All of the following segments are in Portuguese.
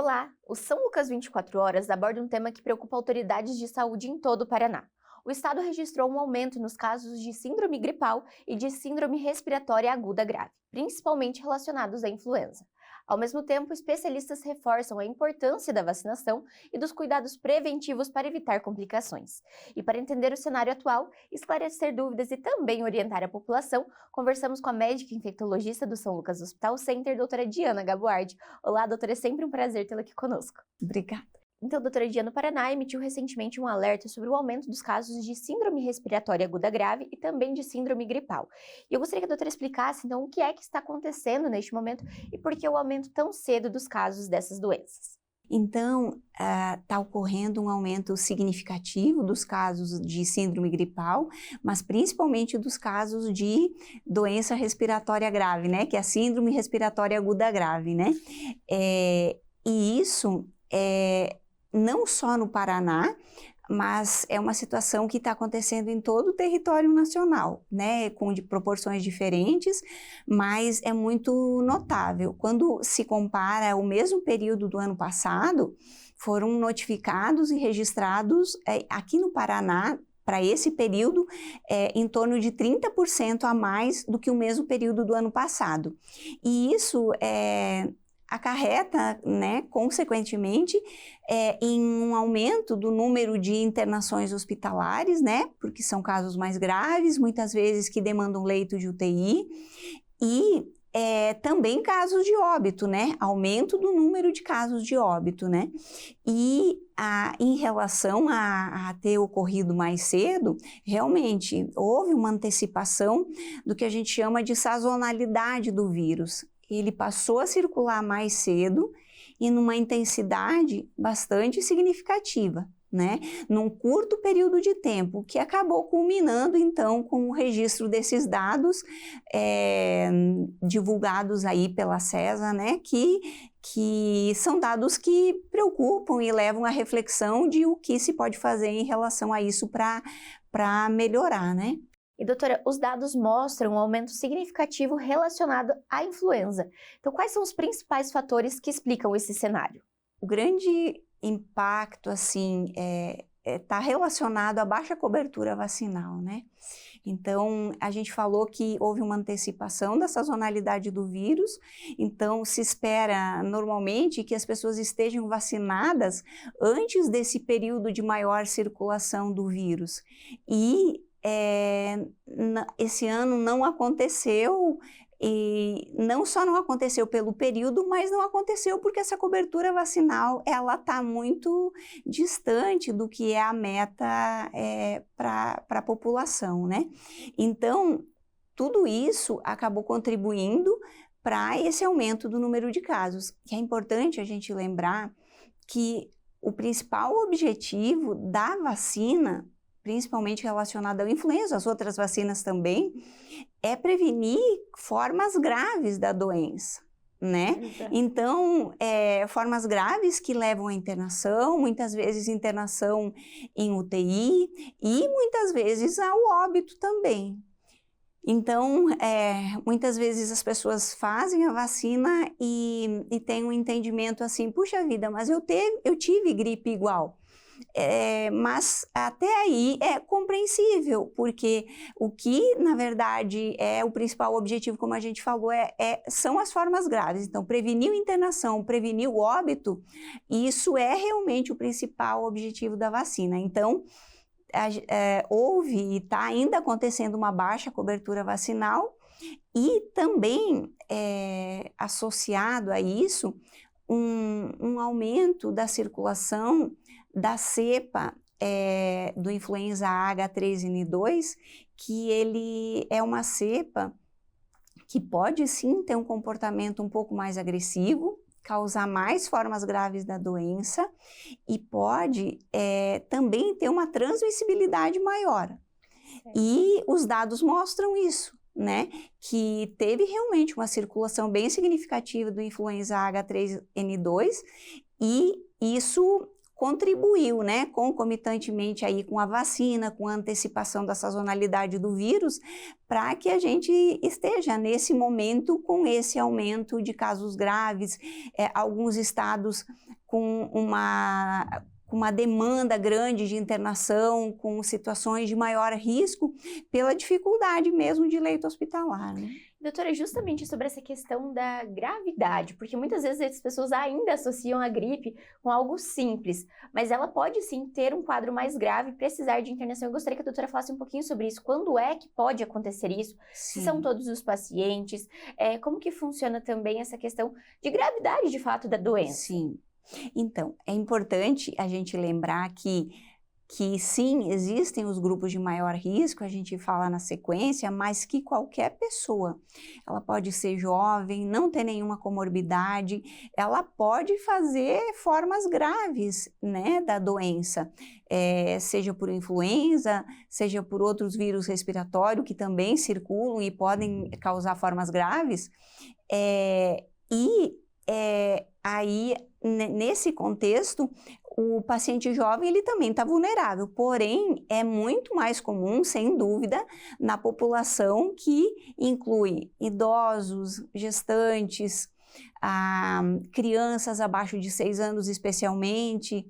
Olá! O São Lucas 24 Horas aborda um tema que preocupa autoridades de saúde em todo o Paraná. O estado registrou um aumento nos casos de síndrome gripal e de síndrome respiratória aguda grave, principalmente relacionados à influenza. Ao mesmo tempo, especialistas reforçam a importância da vacinação e dos cuidados preventivos para evitar complicações. E para entender o cenário atual, esclarecer dúvidas e também orientar a população, conversamos com a médica infectologista do São Lucas Hospital Center, doutora Diana Gaboardi. Olá, doutora, é sempre um prazer tê-la aqui conosco. Obrigada. Então, a doutora Diana, o Paraná emitiu recentemente um alerta sobre o aumento dos casos de síndrome respiratória aguda grave e também de síndrome gripal. E eu gostaria que a doutora explicasse, então, o que é que está acontecendo neste momento e por que o aumento tão cedo dos casos dessas doenças. Então, está ocorrendo um aumento significativo dos casos de síndrome gripal, mas principalmente dos casos de doença respiratória grave, né? Que é a síndrome respiratória aguda grave, né? E isso não só no Paraná, mas é uma situação que está acontecendo em todo o território nacional, né, com proporções diferentes, mas é muito notável. Quando se compara o mesmo período do ano passado, foram notificados e registrados aqui no Paraná, para esse período, em torno de 30% a mais do que o mesmo período do ano passado. E isso acarreta, né, consequentemente, em um aumento do número de internações hospitalares, né, porque são casos mais graves, muitas vezes que demandam leito de UTI, e também casos de óbito, né, aumento do número de casos de óbito, né, e em relação a ter ocorrido mais cedo, realmente houve uma antecipação do que a gente chama de sazonalidade do vírus. Ele passou a circular mais cedo e numa intensidade bastante significativa, né? Num curto período de tempo, que acabou culminando, então, com o registro desses dados divulgados aí pela CESA, né? Que são dados que preocupam e levam à reflexão de o que se pode fazer em relação a isso para melhorar, né? E, doutora, os dados mostram um aumento significativo relacionado à influenza. Então, quais são os principais fatores que explicam esse cenário? O grande impacto, assim, está relacionado à baixa cobertura vacinal, né? Então, a gente falou que houve uma antecipação da sazonalidade do vírus, então se espera normalmente que as pessoas estejam vacinadas antes desse período de maior circulação do vírus. E esse ano não aconteceu, e não só não aconteceu pelo período, mas não aconteceu porque essa cobertura vacinal ela está muito distante do que é a meta para a população, né? Então, tudo isso acabou contribuindo para esse aumento do número de casos. Que é importante a gente lembrar que o principal objetivo da vacina, principalmente relacionada ao influenza, as outras vacinas também, é prevenir formas graves da doença, né? Exato. Então, formas graves que levam à internação, muitas vezes internação em UTI e muitas vezes ao óbito também. Então, muitas vezes as pessoas fazem a vacina e têm um entendimento assim, puxa vida, mas eu tive gripe igual. Mas até aí é compreensível, porque o que, na verdade, é o principal objetivo, como a gente falou, são as formas graves. Então, prevenir a internação, prevenir o óbito, isso é realmente o principal objetivo da vacina. Então, houve e está ainda acontecendo uma baixa cobertura vacinal e também associado a isso um aumento da circulação da cepa do influenza H3N2, que ele é uma cepa que pode sim ter um comportamento um pouco mais agressivo, causar mais formas graves da doença e pode também ter uma transmissibilidade maior. E os dados mostram isso, né? Que teve realmente uma circulação bem significativa do influenza H3N2 e isso contribuiu, né, concomitantemente aí com a vacina, com a antecipação da sazonalidade do vírus, para que a gente esteja nesse momento com esse aumento de casos graves, alguns estados com uma demanda grande de internação, com situações de maior risco, pela dificuldade mesmo de leito hospitalar, né? Doutora, justamente sobre essa questão da gravidade, porque muitas vezes as pessoas ainda associam a gripe com algo simples, mas ela pode sim ter um quadro mais grave e precisar de internação. Eu gostaria que a doutora falasse um pouquinho sobre isso. Quando é que pode acontecer isso? Sim. Se são todos os pacientes? Como que funciona também essa questão de gravidade, de fato, da doença? Sim. Então, é importante a gente lembrar que sim, existem os grupos de maior risco, a gente fala na sequência, mas que qualquer pessoa, ela pode ser jovem, não ter nenhuma comorbidade, ela pode fazer formas graves, né, da doença, seja por influenza, seja por outros vírus respiratórios que também circulam e podem causar formas graves, aí, nesse contexto, o paciente jovem ele também está vulnerável, porém é muito mais comum, sem dúvida, na população que inclui idosos, gestantes, crianças abaixo de 6 anos especialmente,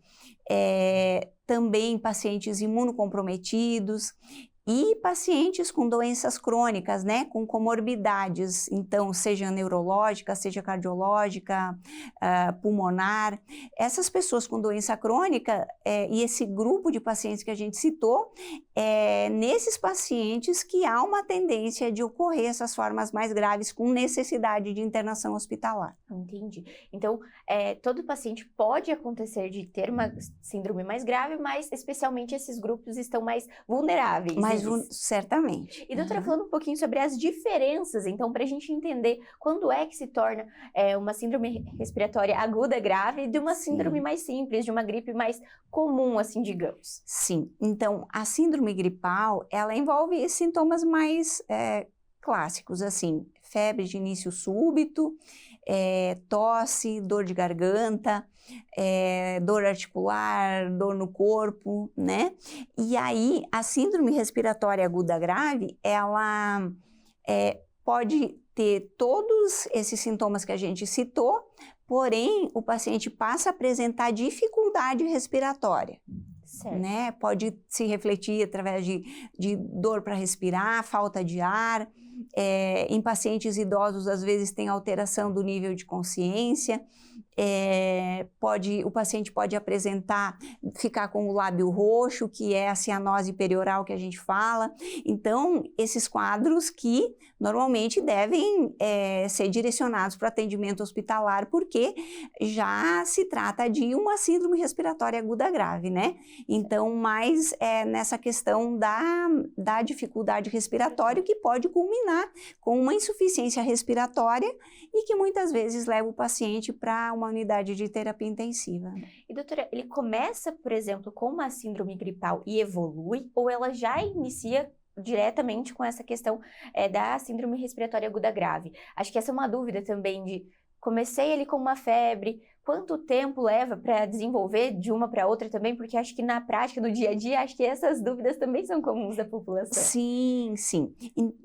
também pacientes imunocomprometidos, e pacientes com doenças crônicas, né, com comorbidades, então, seja neurológica, seja cardiológica, pulmonar. Essas pessoas com doença crônica e esse grupo de pacientes que a gente citou, nesses pacientes que há uma tendência de ocorrer essas formas mais graves com necessidade de internação hospitalar. Entendi. Então, todo paciente pode acontecer de ter uma síndrome mais grave, mas especialmente esses grupos estão mais vulneráveis. Certamente. E doutora, falando um pouquinho sobre as diferenças, então, para a gente entender quando é que se torna uma síndrome respiratória aguda grave de uma síndrome mais simples, de uma gripe mais comum, assim, digamos. Sim. Então, a síndrome gripal, ela envolve sintomas mais clássicos, assim, febre de início súbito, tosse, dor de garganta, dor articular, dor no corpo, né? E aí, a síndrome respiratória aguda grave, ela pode ter todos esses sintomas que a gente citou, porém, o paciente passa a apresentar dificuldade respiratória. Né? Pode se refletir através de dor para respirar, falta de ar. Em pacientes idosos, às vezes, tem alteração do nível de consciência. O paciente pode ficar com o lábio roxo, que é a cianose perioral que a gente fala. Então, esses quadros que normalmente devem ser direcionados para atendimento hospitalar, porque já se trata de uma síndrome respiratória aguda grave, né? Então, mais nessa questão da dificuldade respiratória, que pode culminar com uma insuficiência respiratória e que muitas vezes leva o paciente para uma unidade de terapia intensiva. E doutora, ele começa, por exemplo, com uma síndrome gripal e evolui, ou ela já inicia diretamente com essa questão da síndrome respiratória aguda grave? Acho que essa é uma dúvida também de comecei ali com uma febre, quanto tempo leva para desenvolver de uma para outra também? Porque acho que na prática, no dia a dia, acho que essas dúvidas também são comuns da população. Sim, sim.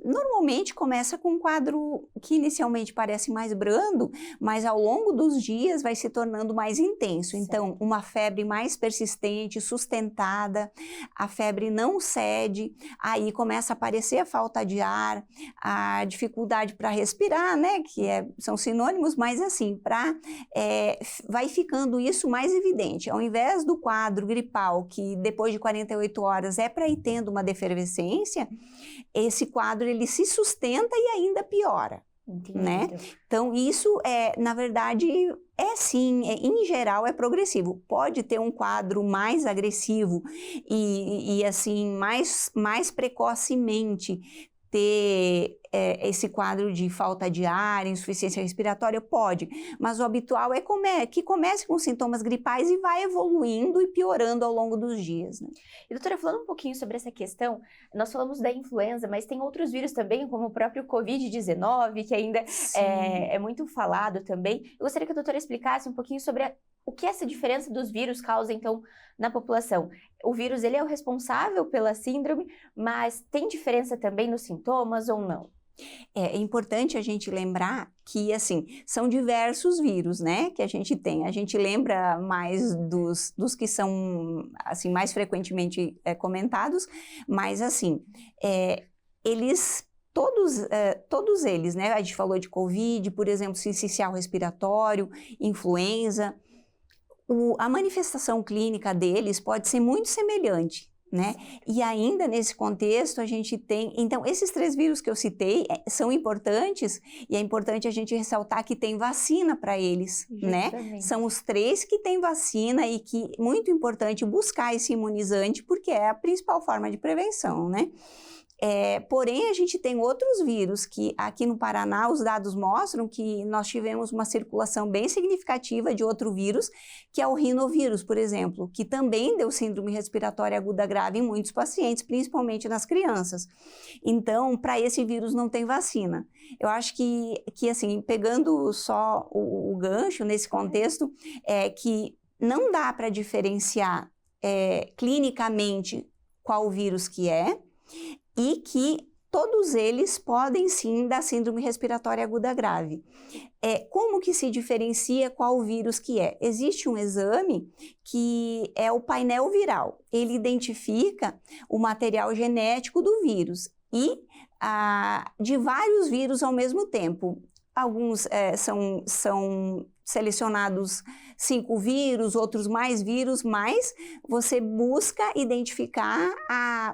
Normalmente começa com um quadro que inicialmente parece mais brando, mas ao longo dos dias vai se tornando mais intenso. Certo. Então, uma febre mais persistente, sustentada, a febre não cede, aí começa a aparecer a falta de ar, a dificuldade para respirar, né? Que são sinônimos, mas assim, vai ficando isso mais evidente. Ao invés do quadro gripal, que depois de 48 horas é para ir tendo uma defervescência, esse quadro ele se sustenta e ainda piora. Entendi. Né? Então, isso na verdade, sim, em geral é progressivo. Pode ter um quadro mais agressivo e assim, mais precocemente ter esse quadro de falta de ar, insuficiência respiratória? Pode, mas o habitual é que comece com sintomas gripais e vai evoluindo e piorando ao longo dos dias, né? E doutora, falando um pouquinho sobre essa questão, nós falamos da influenza, mas tem outros vírus também, como o próprio Covid-19, que ainda é muito falado também. Eu gostaria que a doutora explicasse um pouquinho sobre o que essa diferença dos vírus causa, então, na população. O vírus, ele é o responsável pela síndrome, mas tem diferença também nos sintomas ou não? É importante a gente lembrar que, assim, são diversos vírus, né, que a gente tem. A gente lembra mais dos que são, assim, mais frequentemente comentados, mas, assim, eles... Todos eles, né? A gente falou de Covid, por exemplo, sincicial respiratório, influenza. A manifestação clínica deles pode ser muito semelhante, né? E ainda nesse contexto a gente tem... Então, esses 3 vírus que eu citei são importantes, e é importante a gente ressaltar que tem vacina para eles, né? São os 3 que têm vacina e que é muito importante buscar esse imunizante, porque é a principal forma de prevenção, né? Porém, a gente tem outros vírus que aqui no Paraná os dados mostram que nós tivemos uma circulação bem significativa de outro vírus, que é o rinovírus, por exemplo, que também deu síndrome respiratória aguda grave em muitos pacientes, principalmente nas crianças. Então, para esse vírus não tem vacina. Eu acho que assim, pegando só o gancho nesse contexto, que não dá para diferenciar clinicamente qual vírus que é, e que todos eles podem sim dar síndrome respiratória aguda grave. Como que se diferencia qual vírus que é? Existe um exame que é o painel viral. Ele identifica o material genético do vírus e de vários vírus ao mesmo tempo. Alguns são selecionados 5 vírus, outros mais vírus, mas você busca identificar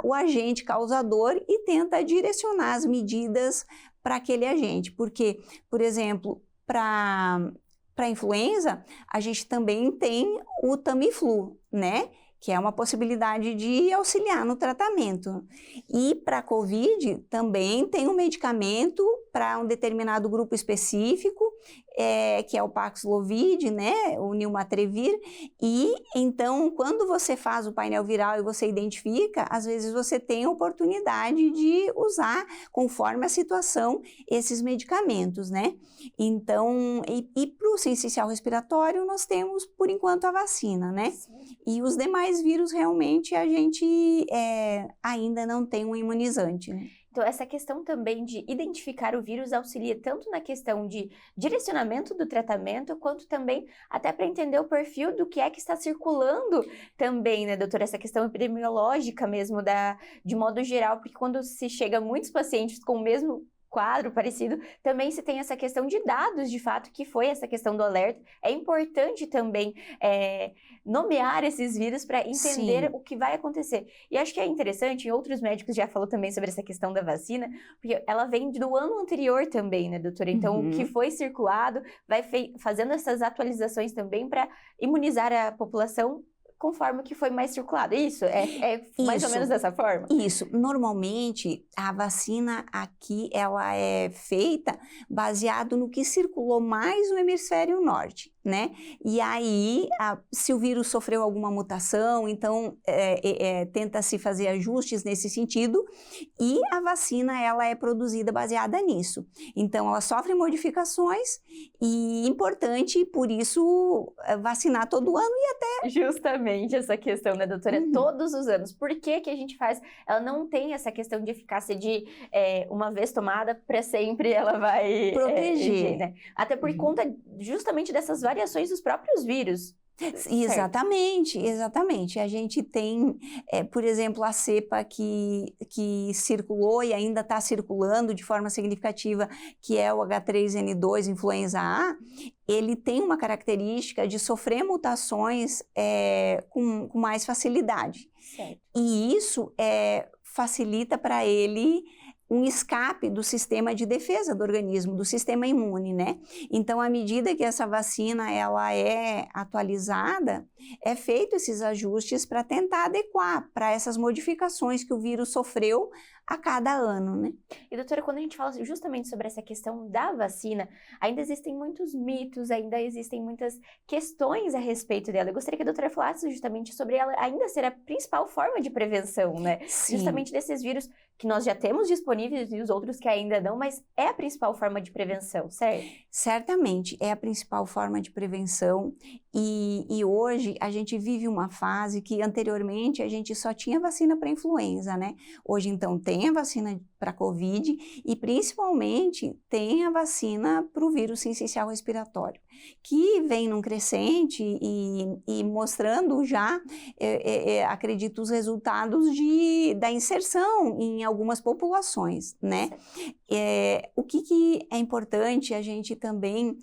o agente causador e tenta direcionar as medidas para aquele agente. Porque, por exemplo, para a influenza, a gente também tem o Tamiflu, né? Que é uma possibilidade de auxiliar no tratamento. E para a COVID também tem um medicamento para um determinado grupo específico, que é o Paxlovid, né, o Nilmatrevir, e então quando você faz o painel viral e você identifica, às vezes você tem a oportunidade de usar, conforme a situação, esses medicamentos, né? Então, e para o sincicial respiratório nós temos, por enquanto, a vacina, né? E os demais vírus, realmente, a gente ainda não tem um imunizante, né? Então, essa questão também de identificar o vírus auxilia tanto na questão de direcionamento do tratamento, quanto também até para entender o perfil do que é que está circulando também, né, doutora? Essa questão epidemiológica mesmo, de modo geral, porque quando se chega a muitos pacientes com o mesmo quadro parecido, também se tem essa questão de dados, de fato, que foi essa questão do alerta. É importante também nomear esses vírus para entender Sim. o que vai acontecer. E acho que é interessante, e outros médicos já falou também sobre essa questão da vacina, porque ela vem do ano anterior também, né, doutora? Então, o que foi circulado vai fazendo essas atualizações também para imunizar a população conforme o que foi mais circulado. Isso? Mais ou menos dessa forma? Isso. Normalmente, a vacina aqui, ela é feita baseado no que circulou mais no hemisfério norte, né? E aí, se o vírus sofreu alguma mutação, então tenta-se fazer ajustes nesse sentido, e a vacina, ela é produzida baseada nisso. Então, ela sofre modificações e importante, por isso, vacinar todo ano e até... Justamente essa questão, né, doutora? Todos os anos. Por que que a gente faz? Ela não tem essa questão de eficácia de uma vez tomada, para sempre ela vai proteger, né? Até por conta justamente dessas variações dos próprios vírus. Exatamente, exatamente. A gente tem, por exemplo, a cepa que circulou e ainda está circulando de forma significativa, que é o H3N2 influenza A, ele tem uma característica de sofrer mutações com mais facilidade. Certo. E isso facilita para ele um escape do sistema de defesa do organismo, do sistema imune, né? Então, à medida que essa vacina ela é atualizada, é feito esses ajustes para tentar adequar para essas modificações que o vírus sofreu a cada ano, né? E doutora, quando a gente fala justamente sobre essa questão da vacina, ainda existem muitos mitos, ainda existem muitas questões a respeito dela. Eu gostaria que a doutora falasse justamente sobre ela ainda ser a principal forma de prevenção, né? Sim. Justamente desses vírus que nós já temos disponíveis e os outros que ainda não, mas é a principal forma de prevenção, certo? Certamente é a principal forma de prevenção e hoje a gente vive uma fase que anteriormente a gente só tinha vacina para influenza, né? Hoje então tem a vacina para Covid e principalmente tem a vacina para o vírus sincicial respiratório, que vem num crescente e mostrando já, acredito, os resultados da inserção em algumas populações, né? O que é importante a gente também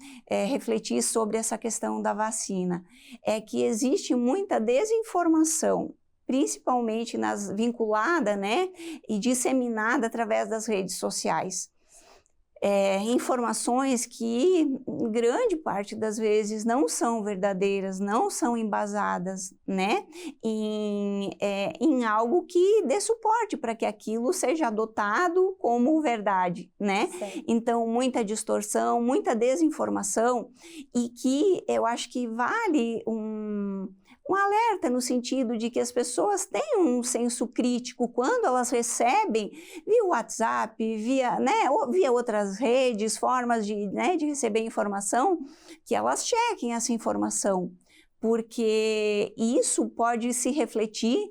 refletir sobre essa questão da vacina é que existe muita desinformação, principalmente vinculada, né, e disseminada através das redes sociais. Informações que, grande parte das vezes, não são verdadeiras, não são embasadas, né, em algo que dê suporte para que aquilo seja adotado como verdade, né? Certo. Então, muita distorção, muita desinformação, e que eu acho que vale um alerta no sentido de que as pessoas têm um senso crítico quando elas recebem via WhatsApp, via outras redes, formas de receber informação, que elas chequem essa informação, porque isso pode se refletir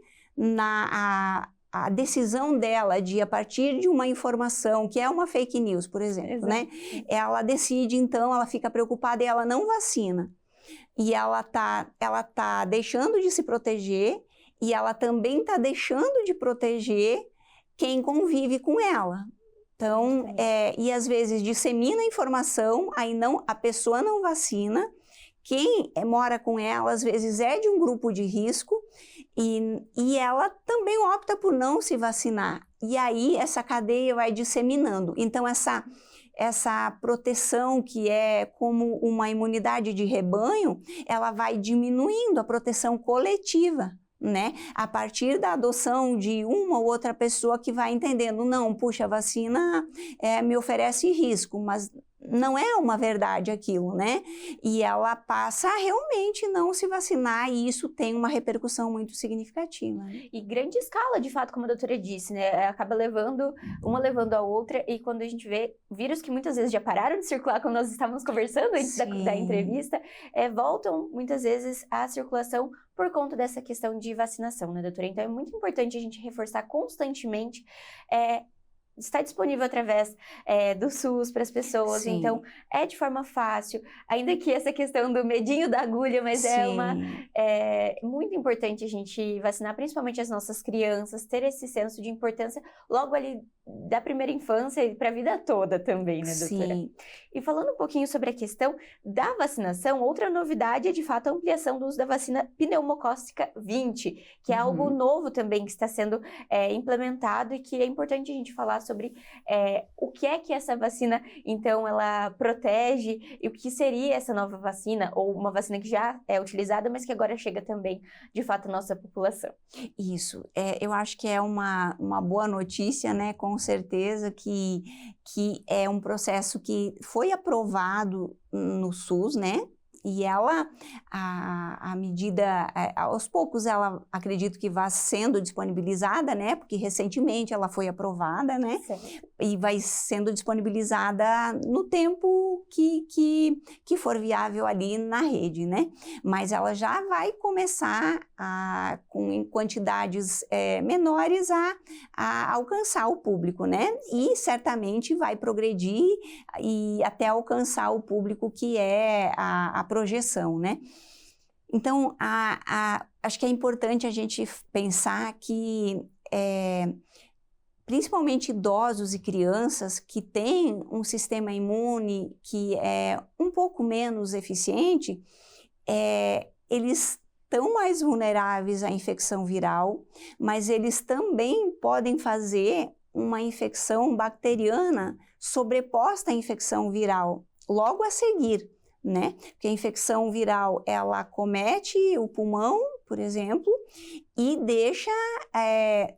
a decisão dela de, a partir de uma informação, que é uma fake news, por exemplo, né? Ela decide, então, ela fica preocupada e ela não vacina. E ela tá deixando de se proteger e ela também tá deixando de proteger quem convive com ela. Então, e às vezes dissemina a informação, aí a pessoa não vacina, quem mora com ela às vezes é de um grupo de risco e ela também opta por não se vacinar. E aí essa cadeia vai disseminando. Então, essa proteção que é como uma imunidade de rebanho, ela vai diminuindo a proteção coletiva, né? A partir da adoção de uma ou outra pessoa que vai entendendo, não, puxa, a vacina me oferece risco, mas não é uma verdade aquilo, né? E ela passa a realmente não se vacinar e isso tem uma repercussão muito significativa. E grande escala, de fato, como a doutora disse, né? Acaba levando a outra e quando a gente vê vírus que muitas vezes já pararam de circular, como nós estávamos conversando antes da entrevista, voltam muitas vezes à circulação por conta dessa questão de vacinação, né, doutora? Então é muito importante a gente reforçar constantemente está disponível através do SUS para as pessoas, Sim. Então é de forma fácil, ainda que essa questão do medinho da agulha, mas Sim. é muito importante a gente vacinar, principalmente as nossas crianças, ter esse senso de importância logo ali da primeira infância e para a vida toda também, né, doutora? Sim. E falando um pouquinho sobre a questão da vacinação, outra novidade é de fato a ampliação do uso da vacina pneumocócica 20, que é algo novo também que está sendo implementado e que é importante a gente falar sobre o que é que essa vacina, então, ela protege e o que seria essa nova vacina, ou uma vacina que já é utilizada, mas que agora chega também, de fato, à nossa população. Isso, eu acho que é uma boa notícia, né, com certeza que é um processo que foi aprovado no SUS, né, e ela, a medida, aos poucos, ela acredito que vai sendo disponibilizada, né? Porque recentemente ela foi aprovada, né? Certo. E vai sendo disponibilizada no tempo que for viável ali na rede, né? Mas ela já vai começar em quantidades menores a alcançar o público, né? E certamente vai progredir e até alcançar o público que é a projeção, né? Então, acho que é importante a gente pensar que, principalmente idosos e crianças que têm um sistema imune que é um pouco menos eficiente, eles estão mais vulneráveis à infecção viral, mas eles também podem fazer uma infecção bacteriana sobreposta à infecção viral, logo a seguir, né? Porque a infecção viral, ela acomete o pulmão, por exemplo, e deixa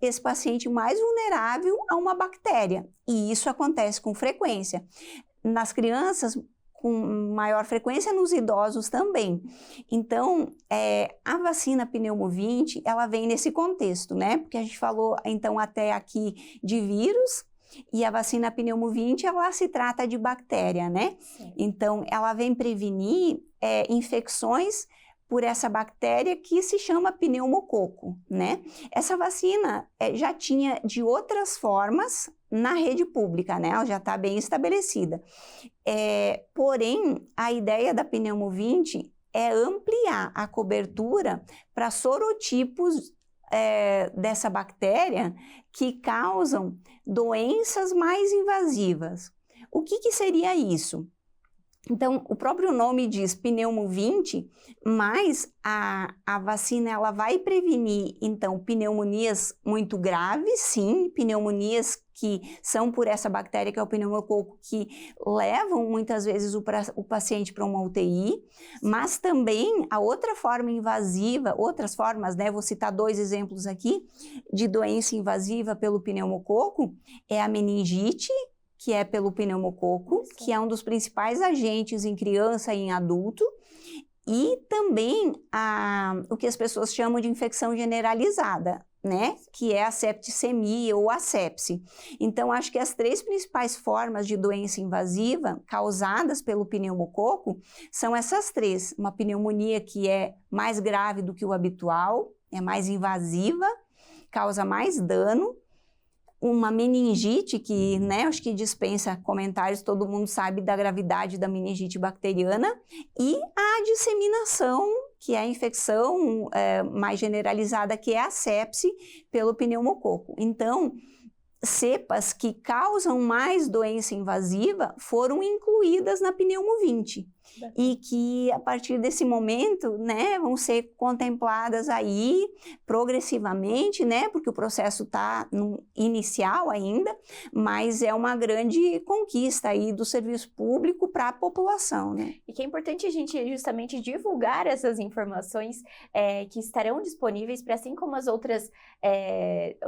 esse paciente mais vulnerável a uma bactéria. E isso acontece com frequência. Nas crianças, com maior frequência, nos idosos também. Então, a vacina pneumo-20, ela vem nesse contexto, né? Porque a gente falou, então, até aqui de vírus, e a vacina pneumo-20, ela se trata de bactéria, né? Sim. Então, ela vem prevenir infecções por essa bactéria que se chama pneumococo, né? Essa vacina já tinha de outras formas na rede pública, né? Ela já está bem estabelecida. Porém, a ideia da pneumo-20 é ampliar a cobertura para sorotipos dessa bactéria que causam doenças mais invasivas. O que seria isso? Então, o próprio nome diz pneumo-20, mas a vacina ela vai prevenir, então, pneumonias muito graves, sim, pneumonias que são por essa bactéria que é o pneumococo, que levam muitas vezes o paciente para uma UTI, mas também a outra forma invasiva, outras formas, né, vou citar 2 exemplos aqui, de doença invasiva pelo pneumococo, é a meningite, que é pelo pneumococo, que é um dos principais agentes em criança e em adulto, e também o que as pessoas chamam de infecção generalizada, né? Que é a septicemia ou a sepse. Então, acho que as 3 principais formas de doença invasiva causadas pelo pneumococo são essas 3. Uma pneumonia que é mais grave do que o habitual, é mais invasiva, causa mais dano. Uma meningite que, né, acho que dispensa comentários, todo mundo sabe da gravidade da meningite bacteriana, e a disseminação, que é a infecção mais generalizada, que é a sepse pelo pneumococo. Então, cepas que causam mais doença invasiva foram incluídas na pneumo-20 e que a partir desse momento, né, vão ser contempladas aí progressivamente, né, porque o processo está no inicial ainda, mas é uma grande conquista aí do serviço público para a população, né. E que é importante a gente justamente divulgar essas informações que estarão disponíveis para, assim como as outras,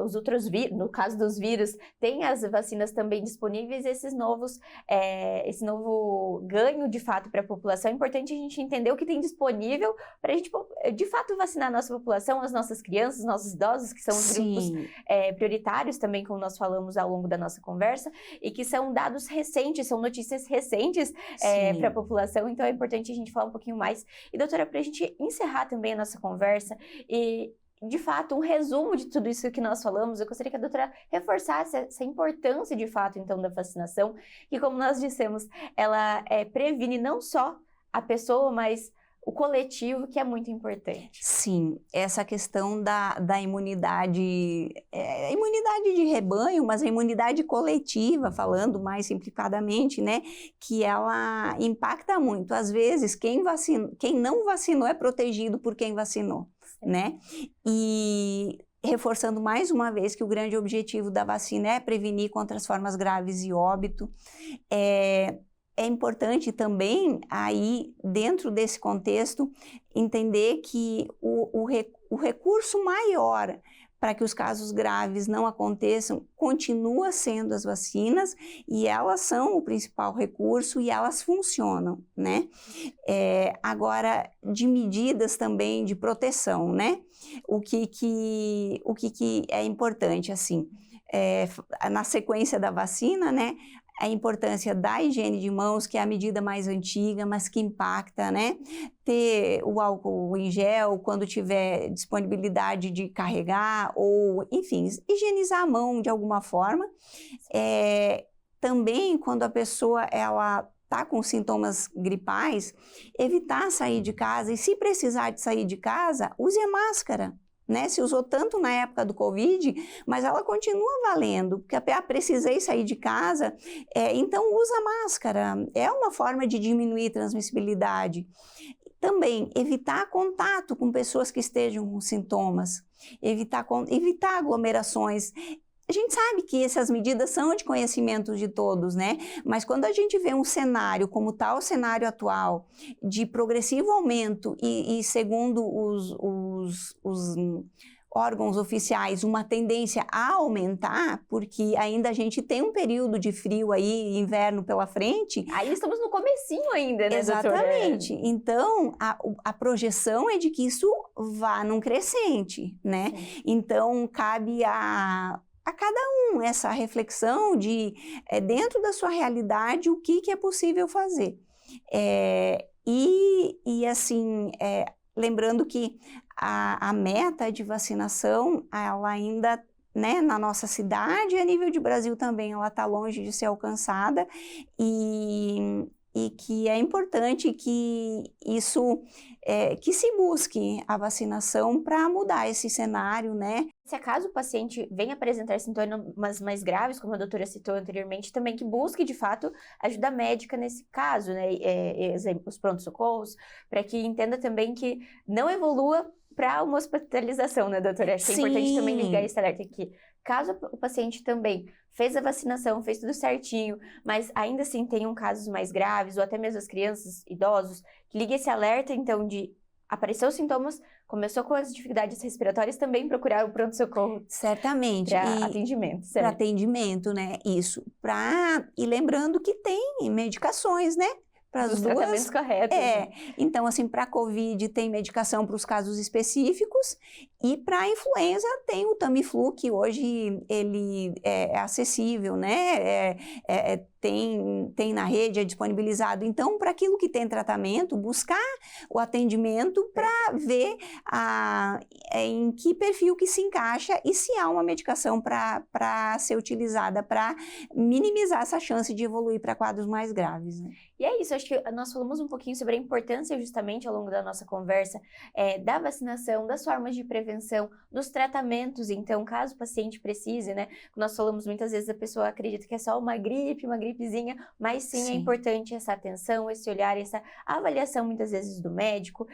os outros vírus, no caso dos vírus, tem as vacinas também disponíveis, esse novo ganho de fato para a população. É importante a gente entender o que tem disponível para a gente, de fato, vacinar a nossa população, as nossas crianças, os nossos idosos, que são os grupos prioritários também, como nós falamos ao longo da nossa conversa, e que são dados recentes, são notícias recentes para a população. Então é importante a gente falar um pouquinho mais. E, doutora, para a gente encerrar também a nossa conversa e, de fato, um resumo de tudo isso que nós falamos, eu gostaria que a doutora reforçasse essa importância, de fato, então, da vacinação, que, como nós dissemos, ela previne não só a pessoa, mas o coletivo, que é muito importante. Sim, essa questão da imunidade, imunidade de rebanho, mas a imunidade coletiva, falando mais simplificadamente, né, que ela impacta muito. Às vezes, quem não vacinou é protegido por quem vacinou, né? E reforçando mais uma vez que o grande objetivo da vacina é prevenir contra as formas graves e óbito. É importante também, aí, dentro desse contexto, entender que o recurso maior para que os casos graves não aconteçam continua sendo as vacinas, e elas são o principal recurso e elas funcionam, né? Agora, de medidas também de proteção, né? O que é importante, assim, na sequência da vacina, né? A importância da higiene de mãos, que é a medida mais antiga, mas que impacta, né? Ter o álcool em gel quando tiver disponibilidade de carregar, ou, enfim, higienizar a mão de alguma forma. Também, quando a pessoa, ela está com sintomas gripais, evitar sair de casa, e se precisar de sair de casa, use a máscara. Né? Se usou tanto na época do Covid, mas ela continua valendo, porque precisei sair de casa, então usa máscara, é uma forma de diminuir a transmissibilidade. Também evitar contato com pessoas que estejam com sintomas, evitar aglomerações. a gente sabe que essas medidas são de conhecimento de todos, né? Mas quando a gente vê um cenário como está o cenário atual, de progressivo aumento e segundo os órgãos oficiais, uma tendência a aumentar, porque ainda a gente tem um período de frio aí, inverno pela frente. Aí estamos no comecinho ainda, né, Exatamente. doutora? Então, a projeção é de que isso vá num crescente, né? Sim. Então, cabe a cada um essa reflexão de, dentro da sua realidade, o que é possível fazer. Assim, lembrando que a meta de vacinação, ela ainda, né, na nossa cidade e a nível de Brasil também, ela está longe de ser alcançada e que é importante que isso, que se busque a vacinação para mudar esse cenário, né? Se acaso o paciente venha apresentar sintomas mais graves, como a doutora citou anteriormente, também que busque, de fato, ajuda médica nesse caso, né? Os prontos-socorros, para que entenda também que não evolua para uma hospitalização, né, doutora? Acho que é importante também ligar esse alerta aqui. Caso o paciente também fez a vacinação, fez tudo certinho, mas ainda assim tenham casos mais graves, ou até mesmo as crianças, idosos, ligue esse alerta, então, de apareceu os sintomas, começou com as dificuldades respiratórias, também procurar o pronto-socorro. Certamente. Para atendimento, certo? Para atendimento, né? Isso. E lembrando que tem medicações, né? Para as duas. Tratamentos corretos. Né? Então, assim, para a COVID tem medicação para os casos específicos e para a influenza tem o Tamiflu, que hoje ele é acessível, né? Tem na rede, é disponibilizado. Então, para aquilo que tem tratamento, buscar o atendimento para ver em que perfil que se encaixa e se há uma medicação para ser utilizada para minimizar essa chance de evoluir para quadros mais graves, né? E é isso, acho que nós falamos um pouquinho sobre a importância, justamente, ao longo da nossa conversa, da vacinação, das formas de prevenção, dos tratamentos. Então, caso o paciente precise, né? Nós falamos muitas vezes, a pessoa acredita que é só uma gripezinha, mas sim é importante essa atenção, esse olhar, essa avaliação, muitas vezes, do médico,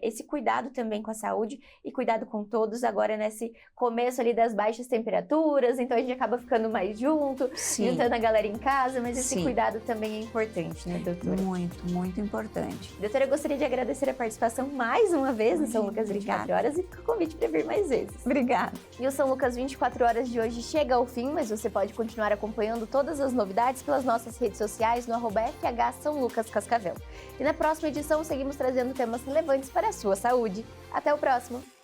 esse cuidado também com a saúde e cuidado com todos, agora nesse começo ali das baixas temperaturas, então a gente acaba ficando mais junto, juntando a galera em casa, mas esse cuidado também é importante, né, doutora? Muito, muito importante. Doutora, eu gostaria de agradecer a participação mais uma vez no São Lucas 24 Horas e o convite para vir mais vezes. Obrigada. E o São Lucas 24 Horas de hoje chega ao fim, mas você pode continuar acompanhando todas as novidades pelas nossas redes sociais no @FH São Lucas Cascavel. E na próxima edição seguimos trazendo temas relevantes para a sua saúde. Até o próximo!